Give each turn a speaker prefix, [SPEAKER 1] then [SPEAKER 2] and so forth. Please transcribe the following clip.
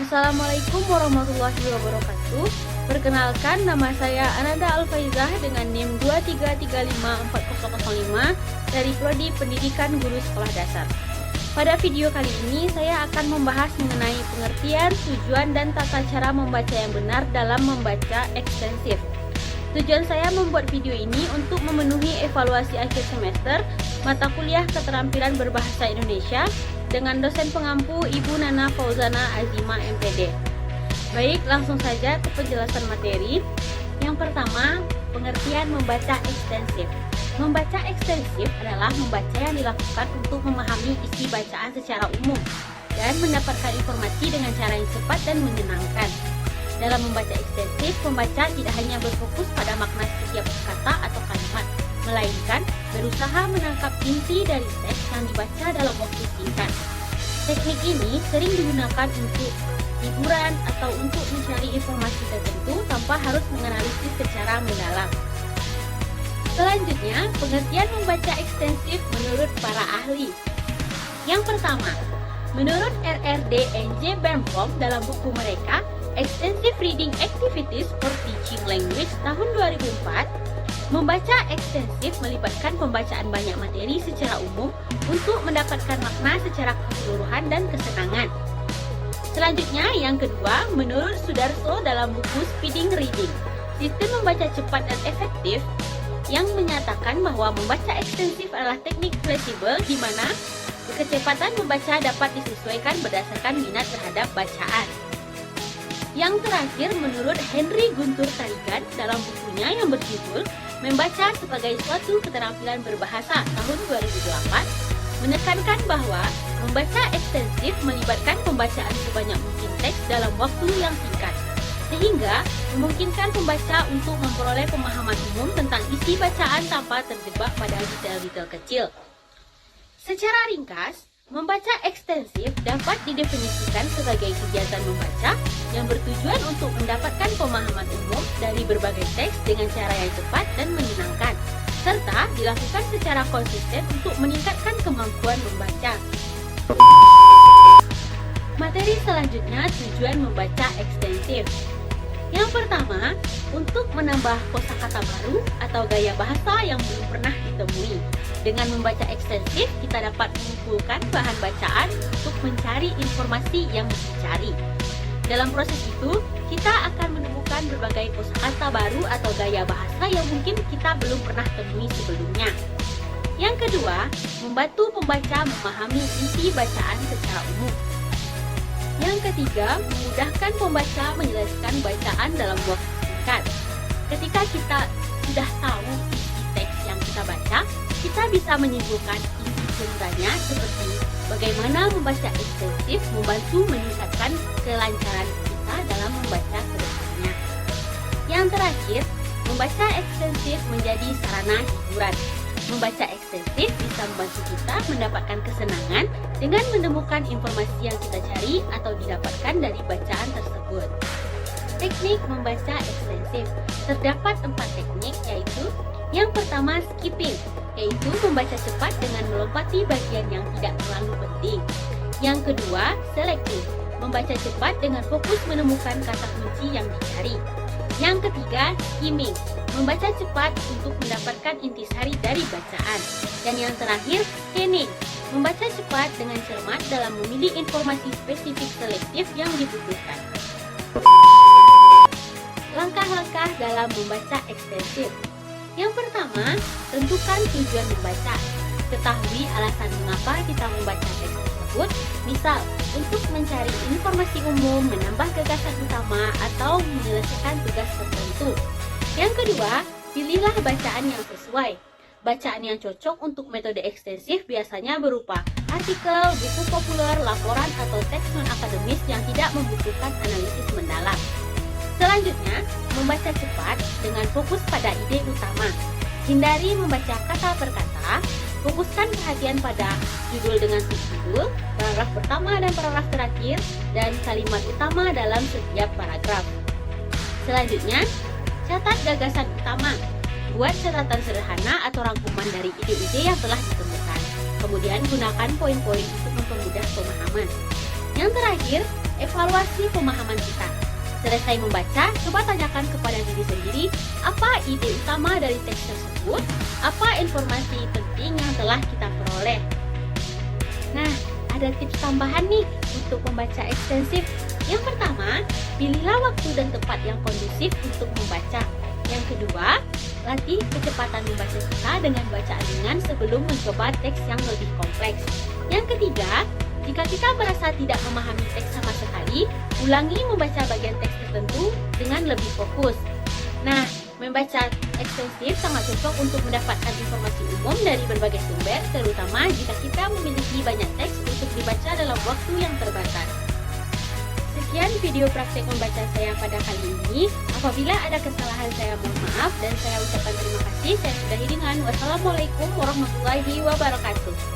[SPEAKER 1] Assalamualaikum warahmatullahi wabarakatuh. Perkenalkan, nama saya Ananda Alfaizah dengan NIM 23354005 dari Prodi Pendidikan Guru Sekolah Dasar. Pada video kali ini saya akan membahas mengenai pengertian, tujuan, dan tata cara membaca yang benar dalam membaca ekstensif. Tujuan saya membuat video ini untuk memenuhi evaluasi akhir semester mata kuliah keterampilan berbahasa Indonesia dengan dosen pengampu Ibu Nana Fauzana Azima MPD. Baik, langsung saja ke penjelasan materi. Yang pertama, pengertian membaca ekstensif. Membaca ekstensif adalah membaca yang dilakukan untuk memahami isi bacaan secara umum dan mendapatkan informasi dengan cara yang cepat dan menyenangkan. Dalam membaca ekstensif, pembaca tidak hanya berfokus pada makna setiap kata atau kalimat, melainkan berusaha menangkap inti dari teks yang dibaca dalam waktu singkat. Teknik ini sering digunakan untuk hiburan atau untuk mencari informasi tertentu tanpa harus menganalisis secara mendalam. Selanjutnya, pengertian membaca ekstensif menurut para ahli. Yang pertama, menurut RRD NJ Bernpom dalam buku mereka Extensive Reading Activities for Teaching Language tahun 2004, membaca ekstensif melibatkan pembacaan banyak materi secara umum untuk mendapatkan makna secara keseluruhan dan kesenangan. Selanjutnya, yang kedua, menurut Sudarso dalam buku Speeding Reading, sistem membaca cepat dan efektif, yang menyatakan bahwa membaca ekstensif adalah teknik fleksibel di mana kecepatan membaca dapat disesuaikan berdasarkan minat terhadap bacaan. Yang terakhir, menurut Henry Guntur Tarigan dalam bukunya yang berjudul Membaca sebagai Suatu Keterampilan Berbahasa tahun 2008, menekankan bahwa membaca ekstensif melibatkan pembacaan sebanyak mungkin teks dalam waktu yang singkat, sehingga memungkinkan pembaca untuk memperoleh pemahaman umum tentang isi bacaan tanpa terjebak pada detail-detail kecil. Secara ringkas, membaca ekstensif dapat didefinisikan sebagai kegiatan membaca yang bertujuan untuk mendapatkan pemahaman umum dari berbagai teks dengan cara yang cepat dan menyenangkan, serta dilakukan secara konsisten untuk meningkatkan kemampuan membaca. Materi selanjutnya, tujuan membaca ekstensif. Yang pertama, untuk menambah kosakata baru atau gaya bahasa yang belum pernah ditemui. Dengan membaca ekstensif, kita dapat mengumpulkan bahan bacaan untuk mencari informasi yang dicari. Dalam proses itu, kita akan menemukan berbagai kosakata baru atau gaya bahasa yang mungkin kita belum pernah temui sebelumnya. Yang kedua, membantu pembaca memahami isi bacaan secara umum. Yang ketiga, memudahkan pembaca menyelesaikan bacaan dalam waktu singkat. Ketika kita sudah tahu isi teks yang kita baca, kita bisa menyimpulkan isi ceritanya seperti bagaimana membaca ekstensif membantu meningkatkan kelancaran kita dalam membaca ke depannya. Yang terakhir, membaca ekstensif menjadi sarana hiburan. Membaca ekstensif bisa membantu kita mendapatkan kesenangan dengan menemukan informasi yang kita cari atau didapatkan dari bacaan tersebut. Teknik membaca ekstensif. Terdapat 4 teknik, yaitu yang pertama, skipping, yaitu membaca cepat dengan melompati bagian yang tidak terlalu penting. Yang kedua, selecting, membaca cepat dengan fokus menemukan kata kunci yang dicari. Yang ketiga, skimming, membaca cepat untuk mendapatkan intisari dari bacaan. Dan yang terakhir, scanning, membaca cepat dengan cermat dalam memilih informasi spesifik selektif yang dibutuhkan. Langkah-langkah dalam membaca ekstensif. Yang pertama, tentukan tujuan membaca. Ketahui alasan mengapa kita membaca teks tersebut, misal untuk mencari informasi umum, menambah gagasan utama, atau menyelesaikan tugas tertentu. Yang kedua, pilihlah bacaan yang sesuai. Bacaan yang cocok untuk metode ekstensif biasanya berupa artikel, buku populer, laporan, atau teks non-akademis yang tidak membutuhkan analisis mendalam. Selanjutnya, membaca cepat dengan fokus pada ide utama. Hindari membaca kata per kata, fokuskan perhatian pada judul dengan subjudul, paragraf pertama dan paragraf terakhir, dan kalimat utama dalam setiap paragraf. Selanjutnya, catat gagasan utama. Buat catatan sederhana atau atau rangkuman dari ide-ide yang telah ditemukan. Kemudian gunakan poin-poin untuk mempermudah pemahaman. Yang terakhir, evaluasi pemahaman kita. Selesai membaca, coba tanyakan kepada diri sendiri apa ide utama dari teks tersebut, apa informasi penting yang telah kita peroleh. Nah, ada tips tambahan nih untuk membaca ekstensif. Yang pertama, pilihlah waktu dan tempat yang kondusif untuk membaca. Yang kedua, latih kecepatan membaca kita dengan bacaan ringan sebelum mencoba teks yang lebih kompleks. Yang ketiga, jika kita merasa tidak memahami teks sama sekali, ulangi membaca bagian teks tertentu dengan lebih fokus. Nah, membaca ekstensif sangat cocok untuk mendapatkan informasi umum dari berbagai sumber, terutama jika kita memiliki banyak teks untuk dibaca dalam waktu yang terbatas. Sekian video praktek membaca saya pada kali ini. Apabila ada kesalahan, saya mohon maaf dan saya ucapkan terima kasih. Saya sudahi dengan wassalamualaikum warahmatullahi wabarakatuh.